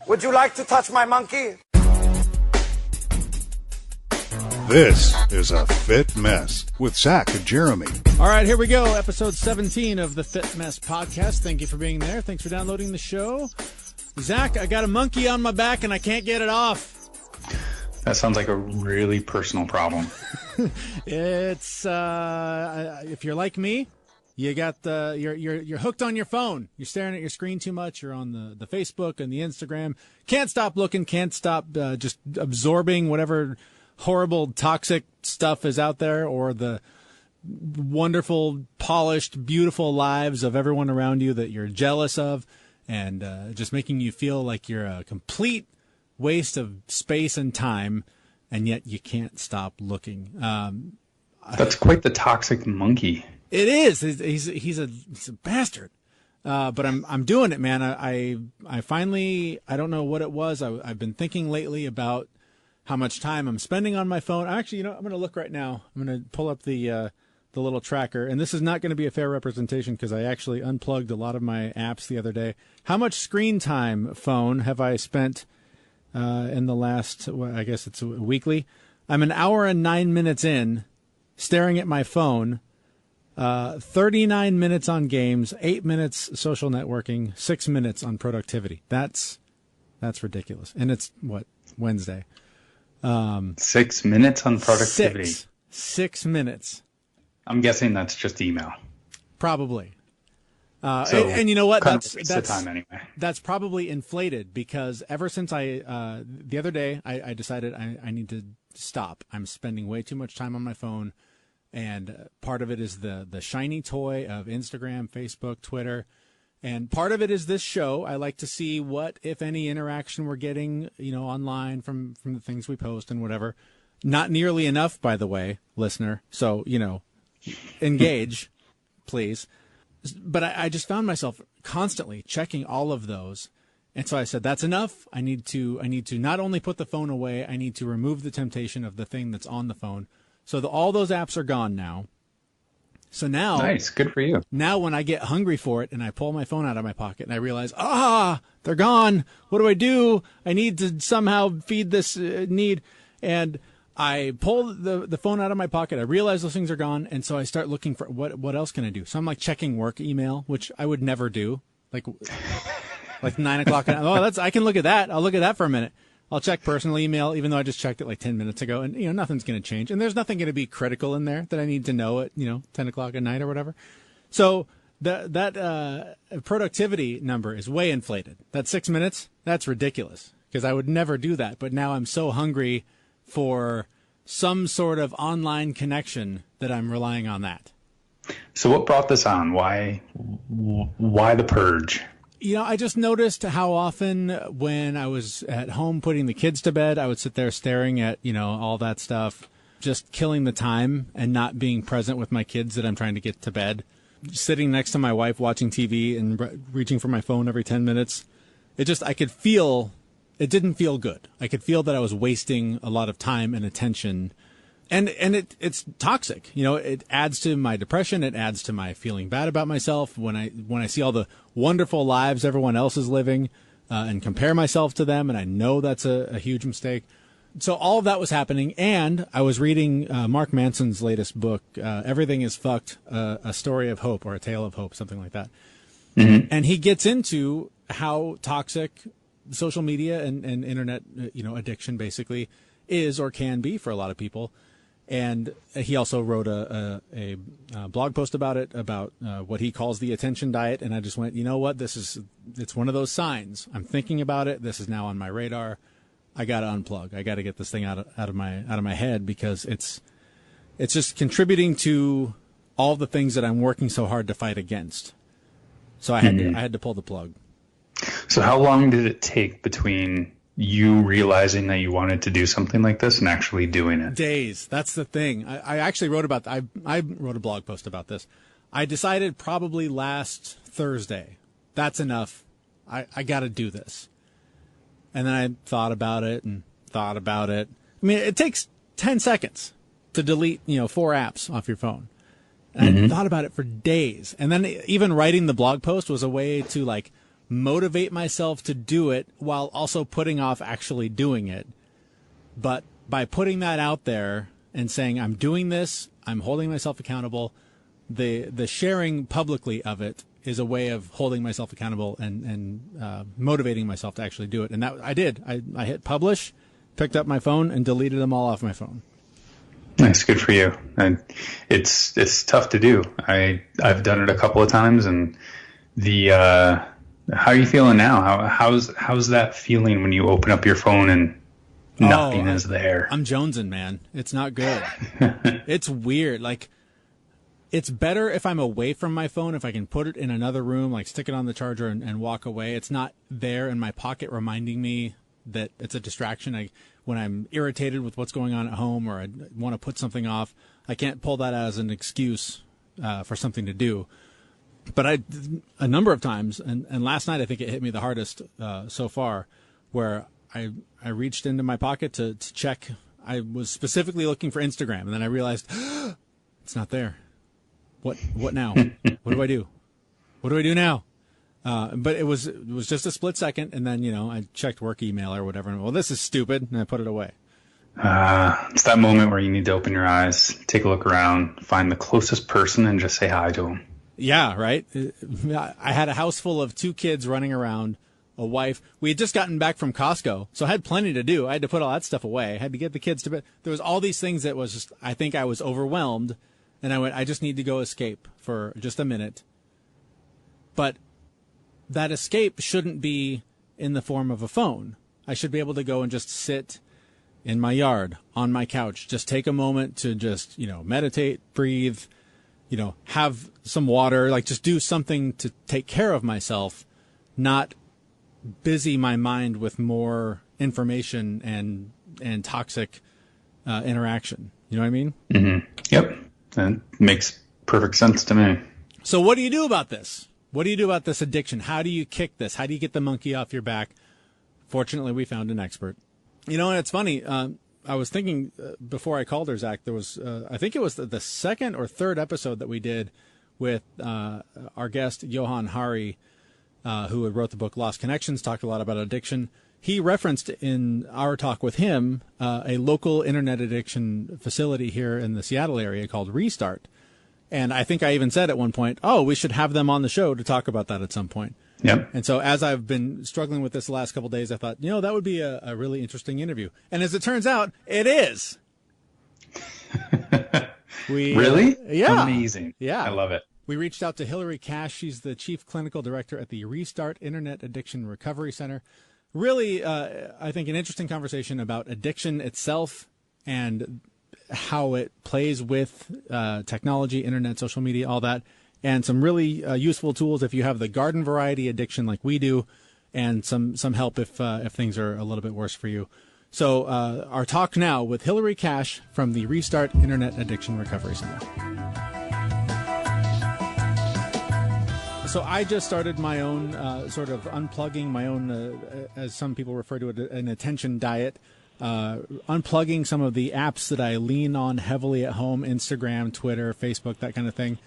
Would you like to touch my monkey? This is A Fit Mess with Zach and Jeremy. All right, here we go. Episode 17 of the Fit Mess podcast. Thank you for being there. Thanks for downloading the show. Zach, I got a monkey on my back and I can't get it off. That sounds like a really personal problem. It's if you're like me, you got you're hooked on your phone. You're staring at your screen too much. You're on the Facebook and the Instagram. Can't stop looking. Can't stop just absorbing whatever horrible, toxic stuff is out there, or the wonderful, polished, beautiful lives of everyone around you that you're jealous of, and just making you feel like you're a complete waste of space and time, and yet you can't stop looking. That's quite the toxic monkey. It is. He's a bastard. But I'm doing it, man. I finally, I don't know what it was. I've been thinking lately about how much time I'm spending on my phone. Actually, I'm going to look right now. I'm going to pull up the little tracker, and this is not going to be a fair representation because I actually unplugged a lot of my apps the other day. How much screen time, phone, have I spent in the last, well, I guess it's weekly? I'm an hour and 9 minutes in, staring at my phone, 39 minutes on games, 8 minutes social networking, 6 minutes on productivity. That's ridiculous. And it's, Wednesday. 6 minutes on productivity. Six minutes. I'm guessing that's just email. Probably. So and you know what? That's the time anyway. That's probably inflated because ever since the other day, I decided I need to stop. I'm spending way too much time on my phone, and part of it is the shiny toy of Instagram, Facebook, Twitter. And part of it is this show. I like to see what, if any, interaction we're getting, online from the things we post and whatever. Not nearly enough, by the way, listener. So, engage, please. But I just found myself constantly checking all of those. And so I said, that's enough. I need to not only put the phone away, I need to remove the temptation of the thing that's on the phone. So all those apps are gone now. So now, nice, good for you. Now when I get hungry for it and I pull my phone out of my pocket and I realize, they're gone. What do? I need to somehow feed this need. And I pull the phone out of my pocket. I realize those things are gone. And so I start looking for what else can I do? So I'm like checking work email, which I would never do. Like 9 o'clock. I can look at that. I'll look at that for a minute. I'll check personal email, even though I just checked it like 10 minutes ago, and nothing's going to change. And there's nothing going to be critical in there that I need to know at 10 o'clock at night or whatever. So that productivity number is way inflated. That 6 minutes, that's ridiculous because I would never do that. But now I'm so hungry for some sort of online connection that I'm relying on that. So what brought this on? Why the purge? I just noticed how often when I was at home putting the kids to bed, I would sit there staring at, all that stuff, just killing the time and not being present with my kids that I'm trying to get to bed. Sitting next to my wife watching TV and reaching for my phone every 10 minutes. It didn't feel good. I could feel that I was wasting a lot of time and attention. And it's toxic. It adds to my depression. It adds to my feeling bad about myself when I see all the wonderful lives everyone else is living and compare myself to them. And I know that's a huge mistake. So all of that was happening. And I was reading Mark Manson's latest book, Everything is Fucked, A Story of Hope or A Tale of Hope, something like that. Mm-hmm. And he gets into how toxic social media and internet, addiction basically is or can be for a lot of people. And he also wrote a blog post about it, about what he calls the attention diet. And I just went, you know what? It's one of those signs. I'm thinking about it. This is now on my radar. I got to unplug. I got to get this thing out of my head because it's just contributing to all the things that I'm working so hard to fight against. So I had to pull the plug. So how long did it take between you realizing that you wanted to do something like this and actually doing it? Days. That's the thing. I actually wrote about I wrote a blog post about this. I decided probably last Thursday. That's enough. I got to do this. And then I thought about it. I mean, it takes 10 seconds to delete, 4 apps off your phone. And I thought about it for days. And then even writing the blog post was a way to motivate myself to do it while also putting off actually doing it. But by putting that out there and saying, I'm doing this, I'm holding myself accountable, the sharing publicly of it is a way of holding myself accountable and motivating myself to actually do it. And that I did. I hit publish, picked up my phone, and deleted them all off my phone. Nice, good for you. And it's tough to do. I've done it a couple of times, and how are you feeling now? How's that feeling when you open up your phone and nothing is there? I'm jonesing, man. It's not good. It's weird. Like, it's better if I'm away from my phone, if I can put it in another room, like stick it on the charger and walk away. It's not there in my pocket reminding me that it's a distraction. When I'm irritated with what's going on at home, or I want to put something off, I can't pull that as an excuse for something to do. But a number of times, and last night I think it hit me the hardest so far, where I reached into my pocket to check. I was specifically looking for Instagram, and then I realized it's not there. What now? What do I do? What do I do now? But it was just a split second, and then I checked work email or whatever, and well, this is stupid, and I put it away. It's that moment where you need to open your eyes, take a look around, find the closest person, and just say hi to them. Yeah, right. I had a house full of 2 kids running around, a wife. We had just gotten back from Costco, so I had plenty to do. I had to put all that stuff away. I had to get the kids to bed. There was all these things that was just, I think I was overwhelmed, and I went, I just need to go escape for just a minute. But that escape shouldn't be in the form of a phone. I should be able to go and just sit in my yard, on my couch, just take a moment to just, meditate, breathe, have some water, like just do something to take care of myself, not busy my mind with more information and toxic interaction. You know what I mean? Mm-hmm. Yep. That makes perfect sense to me. So what do you do about this? What do you do about this addiction? How do you kick this? How do you get the monkey off your back? Fortunately, we found an expert. And it's funny. I was thinking before I called her, Zach, there was, I think it was the second or third episode that we did with our guest, Johan Hari, who had wrote the book Lost Connections, talked a lot about addiction. He referenced in our talk with him a local internet addiction facility here in the Seattle area called Restart. And I think I even said at one point, we should have them on the show to talk about that at some point. Yep. And so as I've been struggling with this the last couple of days, I thought, that would be a really interesting interview. And as it turns out, it is. Really? Yeah. Amazing. Yeah. I love it. We reached out to Hilarie Cash. She's the Chief Clinical Director at the Restart Internet Addiction Recovery Center. Really, I think an interesting conversation about addiction itself and how it plays with technology, internet, social media, all that, and some really useful tools if you have the garden variety addiction like we do, and some help if things are a little bit worse for you. So our talk now with Hilarie Cash from the Restart Internet Addiction Recovery Center. So I just started my own sort of unplugging my own, as some people refer to it, an attention diet. Unplugging some of the apps that I lean on heavily at home, Instagram, Twitter, Facebook, that kind of thing,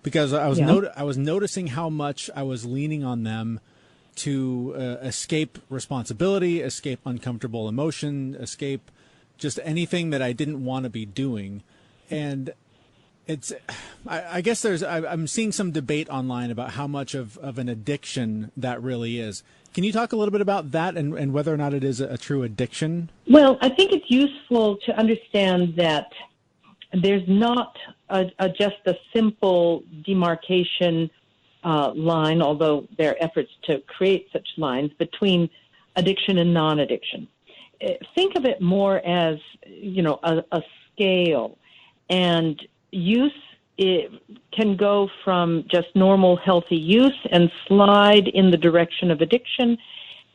because I was noticing how much I was leaning on them to escape responsibility, escape uncomfortable emotion, escape just anything that I didn't want to be doing. And I guess I'm seeing some debate online about how much of an addiction that really is. Can you talk a little bit about that and whether or not it is a true addiction? Well, I think it's useful to understand that there's not just a simple demarcation line, although there are efforts to create such lines between addiction and non-addiction. Think of it more as, a scale, and use it can go from just normal healthy use and slide in the direction of addiction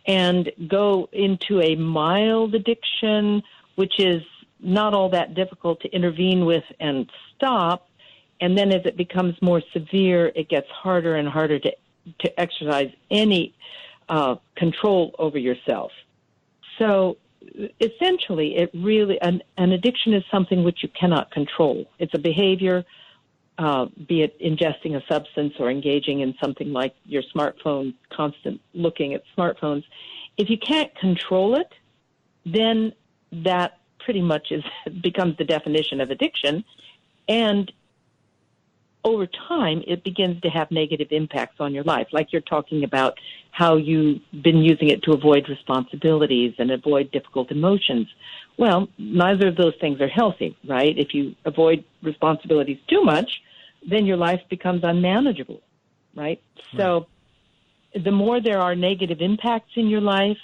and go into a mild addiction, which is not all that difficult to intervene with and stop. And then as it becomes more severe, it gets harder and harder to exercise any control over yourself. So essentially, it really an addiction is something which you cannot control. It's a behavior be it ingesting a substance or engaging in something like your smartphone, constant looking at smartphones, if you can't control it, then that pretty much becomes the definition of addiction. And over time, it begins to have negative impacts on your life. Like you're talking about how you've been using it to avoid responsibilities and avoid difficult emotions. Well, neither of those things are healthy, right? If you avoid responsibilities too much, then your life becomes unmanageable, right? So the more there are negative impacts in your life,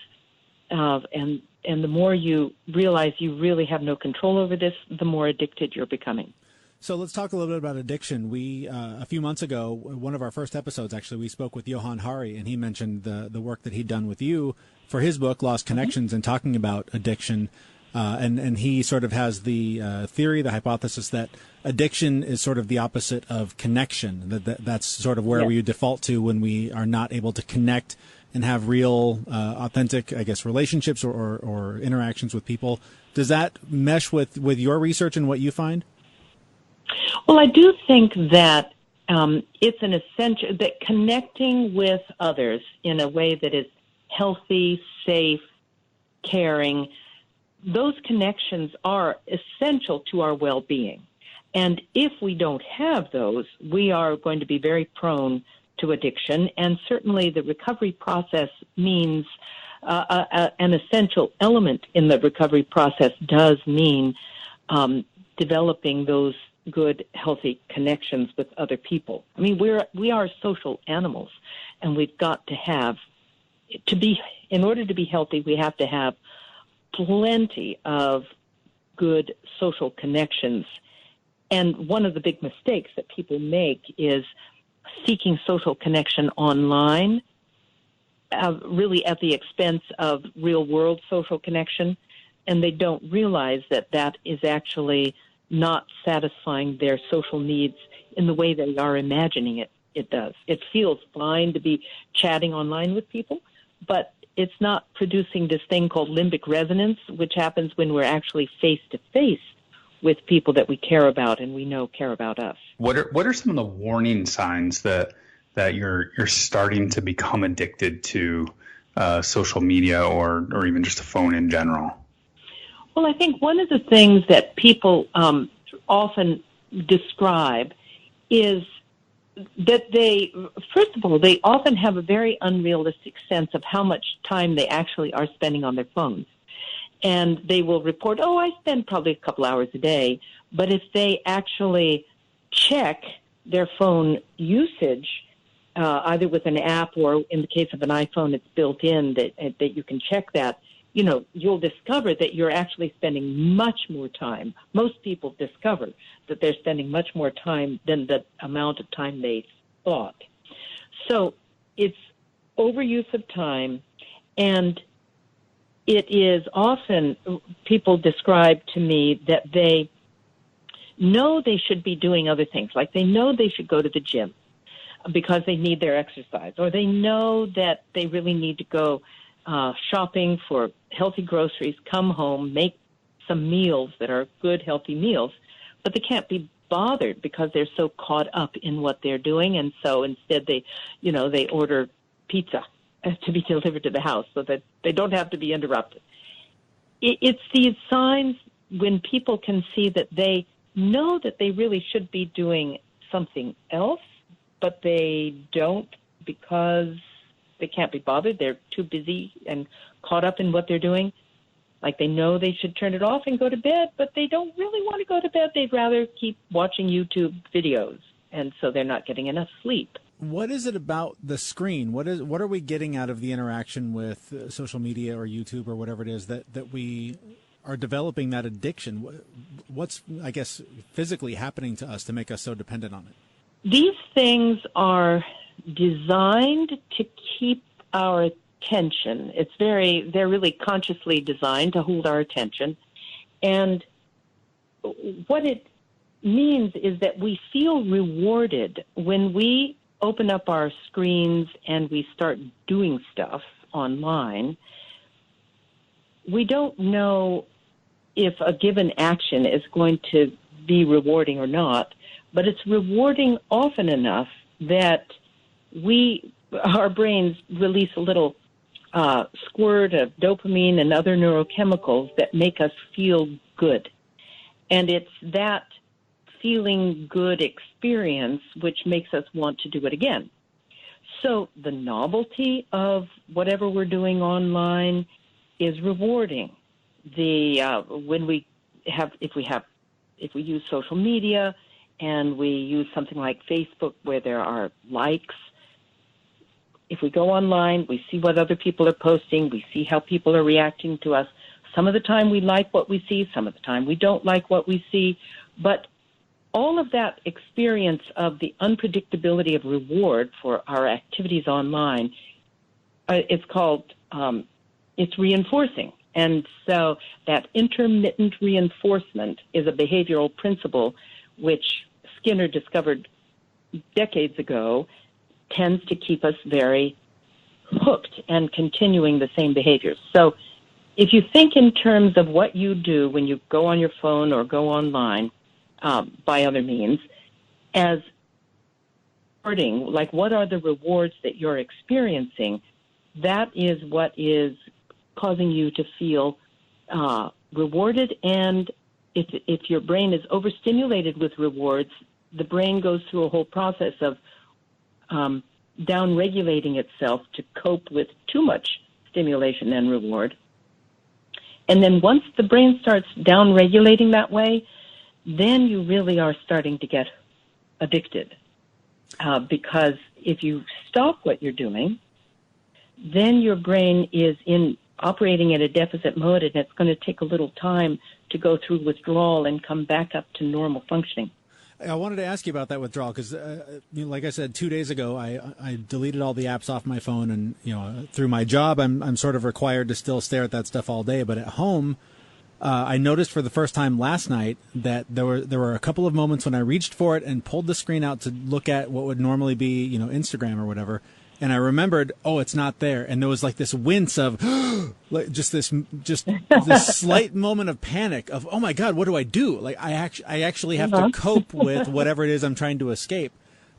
and the more you realize you really have no control over this, the more addicted you're becoming. So let's talk a little bit about addiction. We, a few months ago, one of our first episodes, actually, we spoke with Johan Hari, and he mentioned the work that he'd done with you for his book, Lost Connections, and talking about addiction. And he sort of has the theory, the hypothesis that addiction is sort of the opposite of connection. That's sort of where we default to when we are not able to connect and have real, authentic, I guess, relationships or interactions with people. Does that mesh with your research and what you find? Well, I do think that it's an essential, that connecting with others in a way that is healthy, safe, caring, those connections are essential to our well-being. And if we don't have those, we are going to be very prone to addiction. And certainly the recovery process means an essential element in the recovery process does mean developing those good, healthy connections with other people. I mean, we are social animals, and we've got to have, in order to be healthy, we have to have plenty of good social connections. And one of the big mistakes that people make is seeking social connection online, really at the expense of real-world social connection, and they don't realize that that is actually not satisfying their social needs in the way they are imagining it does. It feels fine to be chatting online with people, but it's not producing this thing called limbic resonance, which happens when we're actually face-to-face with people that we care about and we know care about us. What are some of the warning signs that you're starting to become addicted to social media or even just a phone in general? Well, I think one of the things that people often describe is that first of all, they often have a very unrealistic sense of how much time they actually are spending on their phones. And they will report, I spend probably a couple hours a day. But if they actually check their phone usage, either with an app or in the case of an iPhone, it's built in that you can check that, you'll discover that you're actually spending much more time. Most people discover that they're spending much more time than the amount of time they thought. So it's overuse of time, and it is often, people describe to me that they know they should be doing other things, like they know they should go to the gym because they need their exercise, or they know that they really need to go shopping for healthy groceries, come home, make some meals that are good, healthy meals, but they can't be bothered because they're so caught up in what they're doing. And so instead they order pizza to be delivered to the house so that they don't have to be interrupted. It's these signs when people can see that they know that they really should be doing something else, but they don't because they can't be bothered. They're too busy and caught up in what they're doing. Like they know they should turn it off and go to bed, but they don't really want to go to bed. They'd rather keep watching YouTube videos, and so they're not getting enough sleep. What is it about the screen? What are we getting out of the interaction with social media or YouTube or whatever it is that we are developing that addiction? What's, I guess, physically happening to us to make us so dependent on it? These things are designed to keep our attention. They're really consciously designed to hold our attention. And what it means is that we feel rewarded when we open up our screens and we start doing stuff online. We don't know if a given action is going to be rewarding or not, but it's rewarding often enough that our brains release a little squirt of dopamine and other neurochemicals that make us feel good. And it's that feeling good experience which makes us want to do it again. So the novelty of whatever we're doing online is rewarding. If we use social media and we use something like Facebook where there are likes, if we go online, we see what other people are posting, we see how people are reacting to us. Some of the time we like what we see, some of the time we don't like what we see, but all of that experience of the unpredictability of reward for our activities online, it's reinforcing. And so that intermittent reinforcement is a behavioral principle which Skinner discovered decades ago, tends to keep us very hooked and continuing the same behaviors. So if you think in terms of what you do when you go on your phone or go online by other means, as rewarding, like what are the rewards that you're experiencing, that is what is causing you to feel rewarded. And if your brain is overstimulated with rewards, the brain goes through a whole process of down-regulating itself to cope with too much stimulation and reward. And then once the brain starts down-regulating that way, then you really are starting to get addicted. Because if you stop what you're doing, then your brain is operating in a deficit mode, and it's going to take a little time to go through withdrawal and come back up to normal functioning. I wanted to ask you about that withdrawal because, like I said, 2 days ago, I deleted all the apps off my phone, and through my job, I'm sort of required to still stare at that stuff all day. But at home, I noticed for the first time last night that there were a couple of moments when I reached for it and pulled the screen out to look at what would normally be Instagram or whatever. And I remembered, oh, it's not there. And there was like this wince of like this slight moment of panic of, oh my God, what do I do? Like I actually have to cope with whatever it is I'm trying to escape.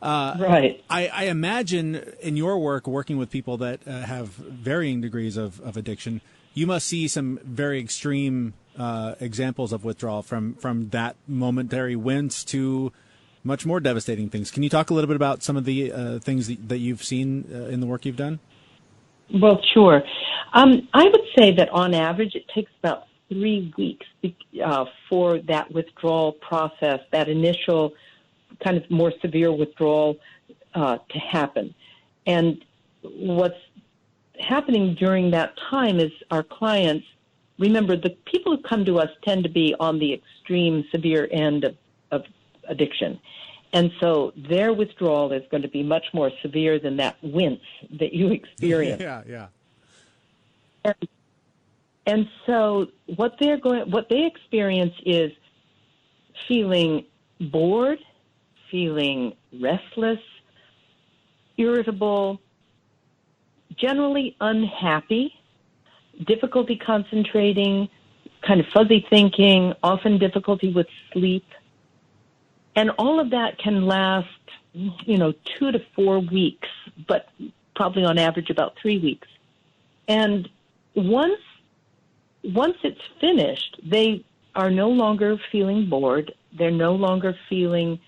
Right. I imagine in your work, working with people that have varying degrees of addiction, you must see some very extreme examples of withdrawal from that momentary wince to much more devastating things. Can you talk a little bit about some of the things that you've seen in the work you've done? Well, sure. I would say that on average it takes about 3 weeks for that withdrawal process, that initial kind of more severe withdrawal to happen. And what's happening during that time is our clients, remember, the people who come to us tend to be on the extreme severe end of addiction. And so their withdrawal is going to be much more severe than that wince that you experience. Yeah. And so what they experience is feeling bored, feeling restless, irritable, generally unhappy, difficulty concentrating, kind of fuzzy thinking, often difficulty with sleep. And all of that can last, 2 to 4 weeks, but probably on average about 3 weeks. And once it's finished, they are no longer feeling bored. They're no longer feeling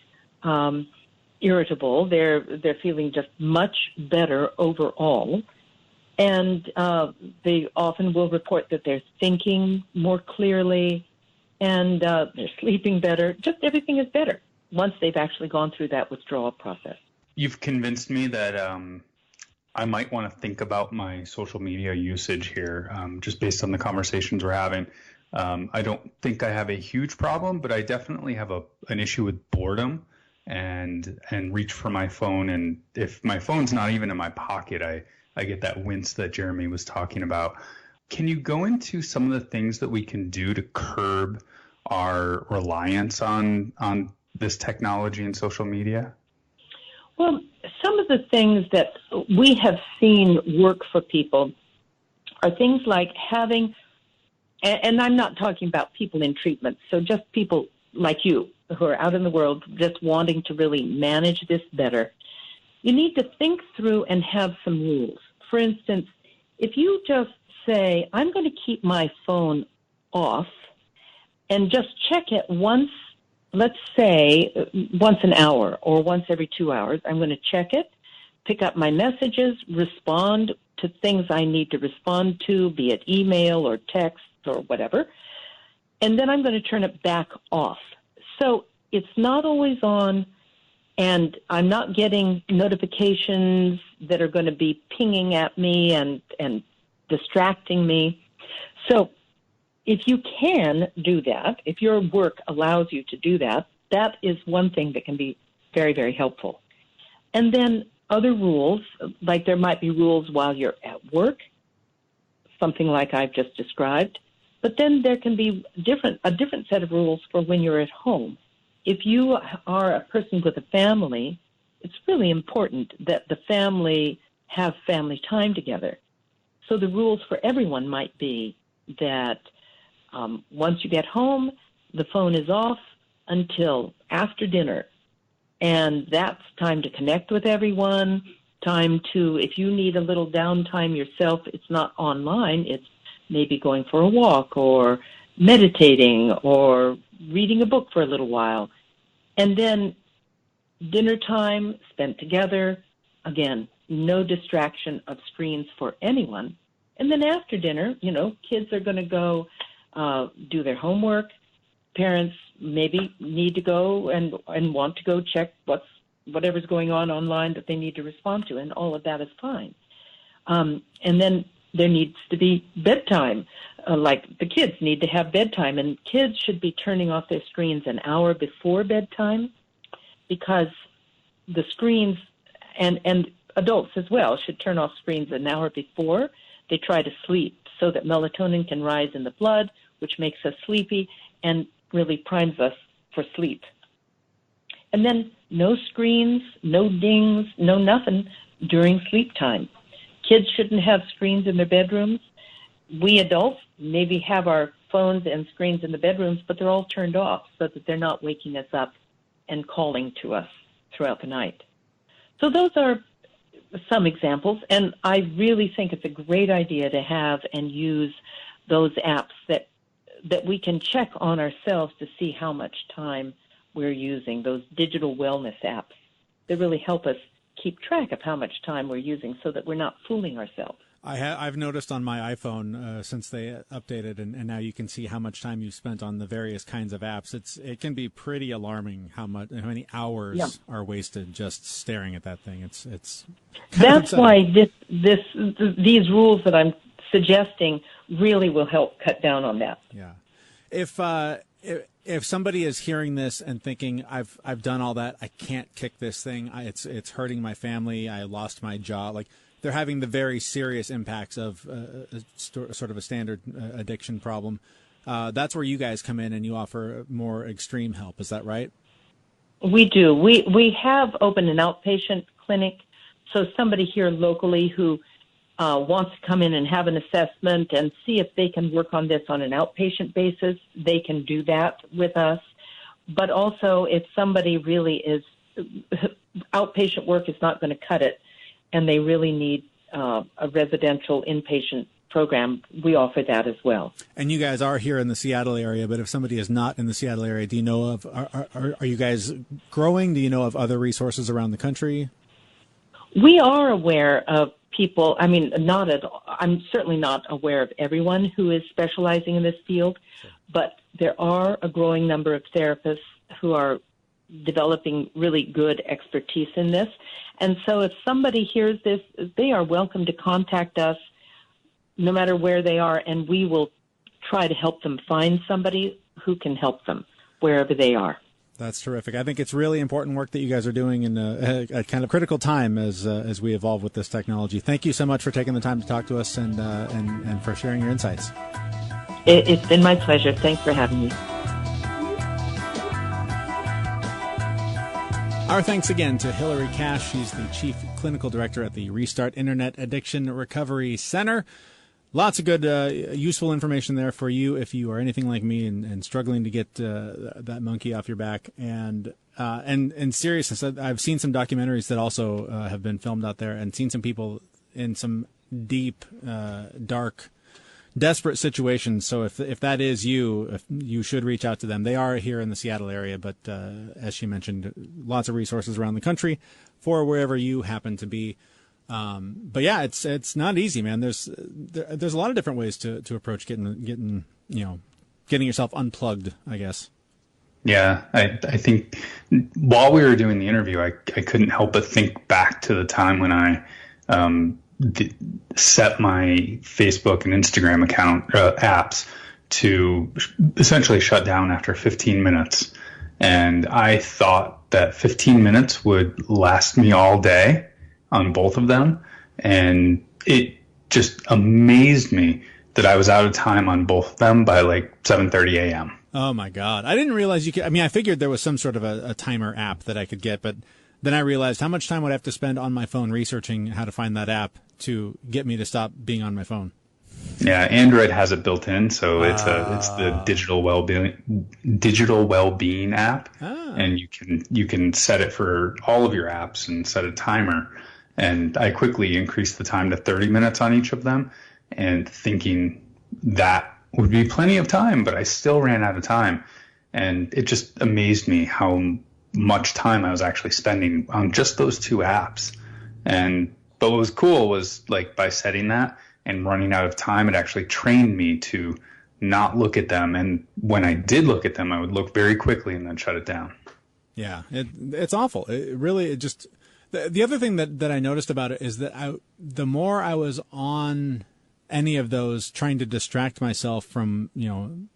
irritable. They're feeling just much better overall. And they often will report that they're thinking more clearly and they're sleeping better. Just everything is better once they've actually gone through that withdrawal process. You've convinced me that I might want to think about my social media usage here, just based on the conversations we're having. I don't think I have a huge problem, but I definitely have an issue with boredom and reach for my phone. And if my phone's not even in my pocket, I get that wince that Jeremy was talking about. Can you go into some of the things that we can do to curb our reliance on this technology and social media? Well, some of the things that we have seen work for people are things like having, and I'm not talking about people in treatment, so just people like you who are out in the world just wanting to really manage this better, you need to think through and have some rules. For instance, if you just say, I'm going to keep my phone off and just check it once, let's say once an hour or once every 2 hours, I'm going to check it, pick up my messages, respond to things I need to respond to, be it email or text or whatever, and then I'm going to turn it back off. So it's not always on, and I'm not getting notifications that are going to be pinging at me and distracting me. So if you can do that, if your work allows you to do that, that is one thing that can be very, very helpful. And then other rules, like there might be rules while you're at work, something like I've just described, but then there can be a different set of rules for when you're at home. If you are a person with a family, it's really important that the family have family time together. So the rules for everyone might be that once you get home, the phone is off until after dinner. And that's time to connect with everyone, time to, if you need a little downtime yourself, it's not online, it's maybe going for a walk or meditating or reading a book for a little while. And then dinner time spent together. Again, no distraction of screens for anyone. And then after dinner, kids are going to go do their homework. Parents maybe need to go and want to go check whatever's going on online that they need to respond to, and all of that is fine. And then there needs to be bedtime. Like the kids need to have bedtime, and kids should be turning off their screens an hour before bedtime, because the screens and adults as well should turn off screens an hour before they try to sleep, so that melatonin can rise in the blood, which makes us sleepy and really primes us for sleep. And then no screens, no dings, no nothing during sleep time. Kids shouldn't have screens in their bedrooms. We adults maybe have our phones and screens in the bedrooms, but they're all turned off so that they're not waking us up and calling to us throughout the night. So those are some examples, and I really think it's a great idea to have and use those apps that we can check on ourselves to see how much time we're using, those digital wellness apps that really help us keep track of how much time we're using so that we're not fooling ourselves. I've noticed on my iPhone since they updated, and now you can see how much time you've spent on the various kinds of apps. It can be pretty alarming how many hours are wasted just staring at that thing. It's that's why these rules that I'm suggesting really will help cut down on that. Yeah, if somebody is hearing this and thinking I've done all that, I can't kick this thing. It's hurting my family. I lost my job. Like, they're having the very serious impacts of sort of a standard addiction problem. That's where you guys come in and you offer more extreme help. Is that right? We do. We have opened an outpatient clinic. So somebody here locally who wants to come in and have an assessment and see if they can work on this on an outpatient basis, they can do that with us. But also if somebody really is, outpatient work is not going to cut it, and they really need a residential inpatient program, we offer that as well. And you guys are here in the Seattle area, but if somebody is not in the Seattle area, do you know of, are you guys growing? Do you know of other resources around the country? We are aware of people. I mean, I'm certainly not aware of everyone who is specializing in this field, but there are a growing number of therapists who are developing really good expertise in this. And so if somebody hears this, they are welcome to contact us no matter where they are, and we will try to help them find somebody who can help them wherever they are. That's terrific. I think it's really important work that you guys are doing in a kind of critical time as we evolve with this technology. Thank you so much for taking the time to talk to us and for sharing your insights. It's been my pleasure. Thanks for having me. Our thanks again to Hilarie Cash. She's the Chief Clinical Director at the Restart Internet Addiction Recovery Center. Lots of good, useful information there for you if you are anything like me and struggling to get that monkey off your back. And in seriousness, I've seen some documentaries that also have been filmed out there, and seen some people in some deep, dark, desperate situations. So if that is you, you should reach out to them. They are here in the Seattle area, but as she mentioned, lots of resources around the country for wherever you happen to be. But yeah, it's not easy, man. There's a lot of different ways to approach getting yourself unplugged, I guess. Yeah, I think while we were doing the interview, I couldn't help but think back to the time when I set my Facebook and Instagram account apps to essentially shut down after 15 minutes. And I thought that 15 minutes would last me all day on both of them, and it just amazed me that I was out of time on both of them by like 7:30 a.m. Oh my God. I didn't realize you could. I mean, I figured there was some sort of a timer app that I could get, but then I realized how much time would I have to spend on my phone researching how to find that app to get me to stop being on my phone. Yeah, Android has it built in, so it's the digital well-being app, and you can set it for all of your apps and set a timer. And I quickly increased the time to 30 minutes on each of them, and thinking that would be plenty of time, but I still ran out of time. And it just amazed me how much time I was actually spending on just those two apps. But what was cool was, like, by setting that and running out of time, it actually trained me to not look at them. And when I did look at them, I would look very quickly and then shut it down. Yeah, it's awful. The other thing that I noticed about it is that the more I was on any of those trying to distract myself from,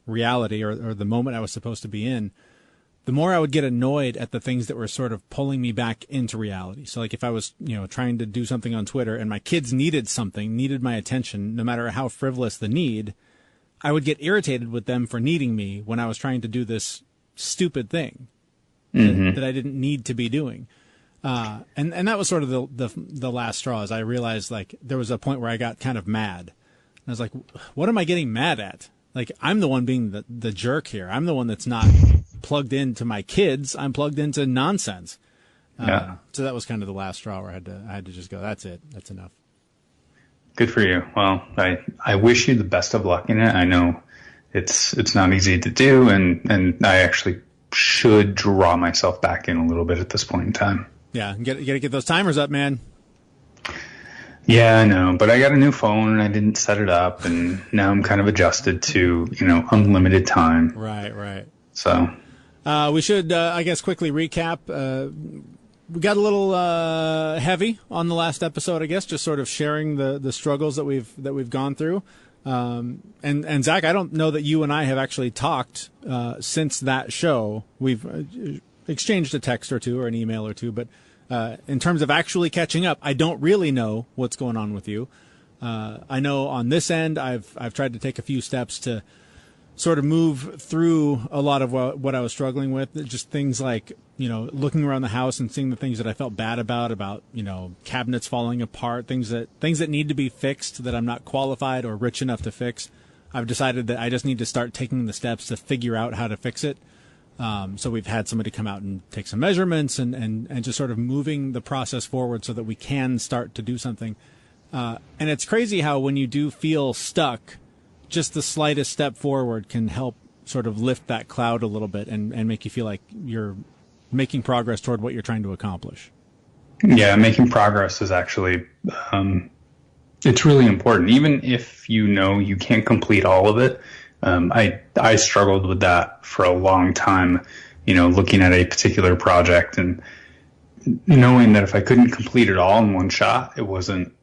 reality or the moment I was supposed to be in, the more I would get annoyed at the things that were sort of pulling me back into reality. So like if I was, trying to do something on Twitter and my kids needed my attention, no matter how frivolous the need, I would get irritated with them for needing me when I was trying to do this stupid thing that I didn't need to be doing. And that was sort of the last straw. As I realized, like, there was a point where I got kind of mad. And I was like, what am I getting mad at? Like, I'm the one being the jerk here. I'm the one that's not plugged into my kids. I'm plugged into nonsense. So that was kind of the last straw where I had to just go, that's it. That's enough. Good for you. Well, I wish you the best of luck in it. I know it's not easy to do, and I actually should draw myself back in a little bit at this point in time. Yeah, you got to get those timers up, man. Yeah, I know, but I got a new phone and I didn't set it up, and now I'm kind of adjusted to, unlimited time. Right. So we should, I guess, quickly recap. We got a little heavy on the last episode, I guess, just sort of sharing the struggles that we've gone through. And Zach, I don't know that you and I have actually talked since that show. We've exchanged a text or two or an email or two, but in terms of actually catching up, I don't really know what's going on with you. I know on this end, I've tried to take a few steps to sort of move through a lot of what I was struggling with. Just things like, looking around the house and seeing the things that I felt bad about, cabinets falling apart, things that need to be fixed that I'm not qualified or rich enough to fix. I've decided that I just need to start taking the steps to figure out how to fix it. So we've had somebody come out and take some measurements and just sort of moving the process forward so that we can start to do something. And it's crazy how when you do feel stuck, just the slightest step forward can help sort of lift that cloud a little bit and make you feel like you're making progress toward what you're trying to accomplish. Yeah, making progress is actually, it's really important. Even if you can't complete all of it, I struggled with that for a long time, looking at a particular project and knowing that if I couldn't complete it all in one shot, it wasn't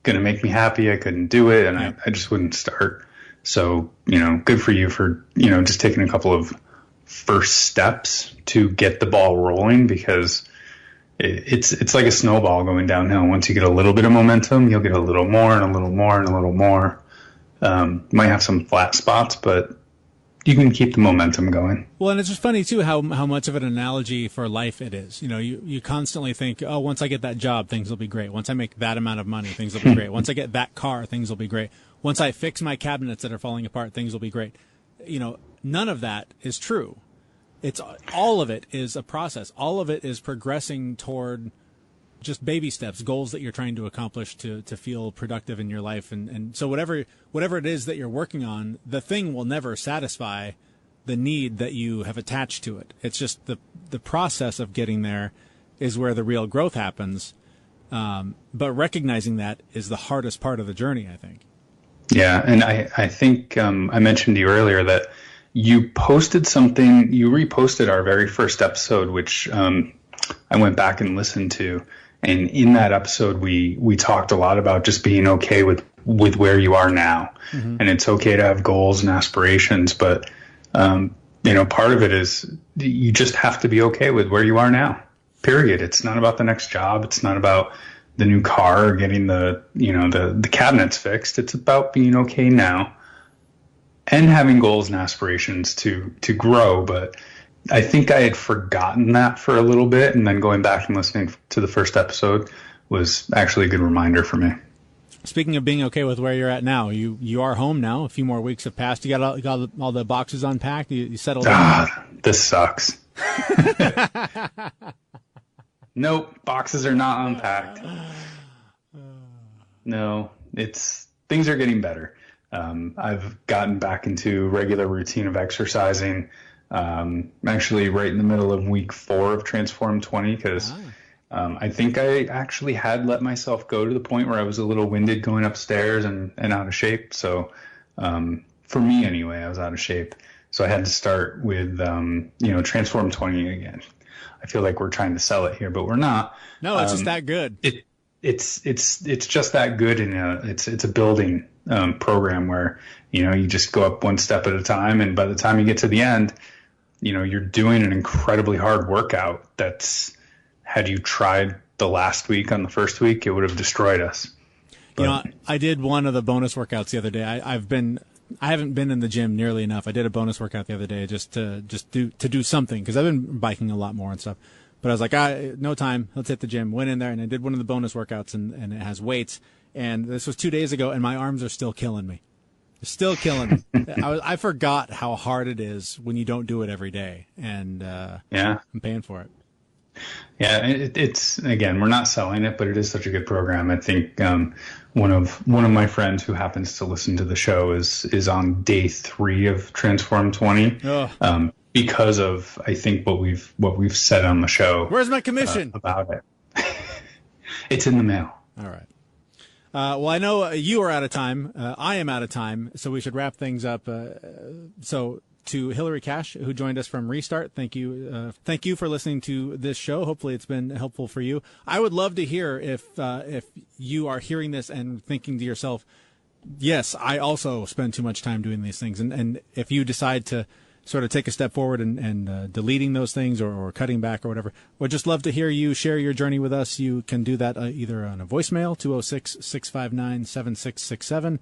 going to make me happy. I couldn't do it, and I just wouldn't start. So, good for you for, just taking a couple of first steps to get the ball rolling, because it's like a snowball going downhill. Once you get a little bit of momentum, you'll get a little more and a little more and a little more. Might have some flat spots, but you can keep the momentum going. Well, and it's just funny too how much of an analogy for life it is. You constantly think, once I get that job, things will be great. Once I make that amount of money, things will be great. Once I get that car, things will be great. once I fix my cabinets that are falling apart, things will be great. None of that is true. All of it is a process. All of it is progressing toward just baby steps, goals that you're trying to accomplish to feel productive in your life. And so whatever it is that you're working on, the thing will never satisfy the need that you have attached to it. It's just the process of getting there is where the real growth happens. But recognizing that is the hardest part of the journey, I think. Yeah. And I think I mentioned to you earlier that you reposted our very first episode, which I went back and listened to. And in that episode, we talked a lot about just being okay with where you are now. Mm-hmm. And it's okay to have goals and aspirations. But, part of it is you just have to be okay with where you are now, period. It's not about the next job. It's not about the new car or getting the cabinets fixed. It's about being okay now and having goals and aspirations to grow. But I think I had forgotten that for a little bit, and then going back and listening to the first episode was actually a good reminder for me. Speaking of being okay with where you're at now, you are home now. A few more weeks have passed. You got all the boxes unpacked. You settled down. This sucks. Nope, boxes are not unpacked. No, things are getting better. I've gotten back into regular routine of exercising. I'm actually right in the middle of week 4 of Transform 20 because I think I actually had let myself go to the point where I was a little winded going upstairs and out of shape. So for me anyway, I was out of shape. So I had to start with, Transform 20 again. I feel like we're trying to sell it here, but we're not. No, it's just that good. It's just that good. And it's a building program where, you just go up one step at a time. And by the time you get to the end, you're doing an incredibly hard workout. Had you tried the last week on the first week, it would have destroyed us. But, I did one of the bonus workouts the other day. I haven't been in the gym nearly enough. I did a bonus workout the other day just to do something because I've been biking a lot more and stuff. But I was like, no time. Let's hit the gym. Went in there and I did one of the bonus workouts and it has weights. And this was 2 days ago and my arms are still killing me. They're still killing me. I forgot how hard it is when you don't do it every day. And I'm paying for it. Yeah, it's again, we're not selling it, but it is such a good program. I think one of my friends who happens to listen to the show is on day 3 of Transform 20 because of I think what we've said on the show. Where's my commission about it? It's in the mail. All right. Well, I know you are out of time. I am out of time, so we should wrap things up. So to Hilarie Cash, who joined us from Restart, thank you. Thank you for listening to this show. Hopefully it's been helpful for you. I would love to hear if you are hearing this and thinking to yourself, yes, I also spend too much time doing these things. And if you decide to sort of take a step forward and deleting those things or cutting back or whatever, we'd just love to hear you share your journey with us. You can do that either on a voicemail, 206-659-7667,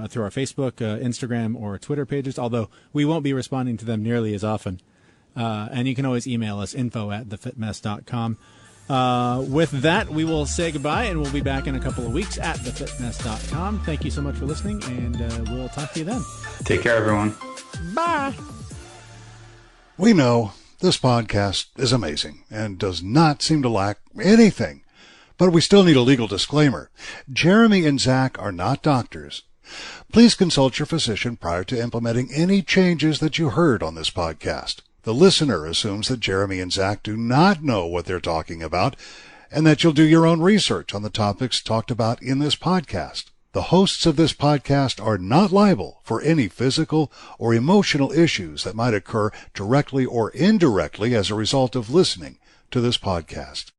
through our Facebook, Instagram, or Twitter pages, although we won't be responding to them nearly as often. And you can always email us, info@thefitmess.com. With that, we will say goodbye, and we'll be back in a couple of weeks at thefitmess.com. Thank you so much for listening, and we'll talk to you then. Take care, everyone. Bye. We know this podcast is amazing and does not seem to lack anything, but we still need a legal disclaimer. Jeremy and Zach are not doctors. Please consult your physician prior to implementing any changes that you heard on this podcast. The listener assumes that Jeremy and Zach do not know what they're talking about and that you'll do your own research on the topics talked about in this podcast. The hosts of this podcast are not liable for any physical or emotional issues that might occur directly or indirectly as a result of listening to this podcast.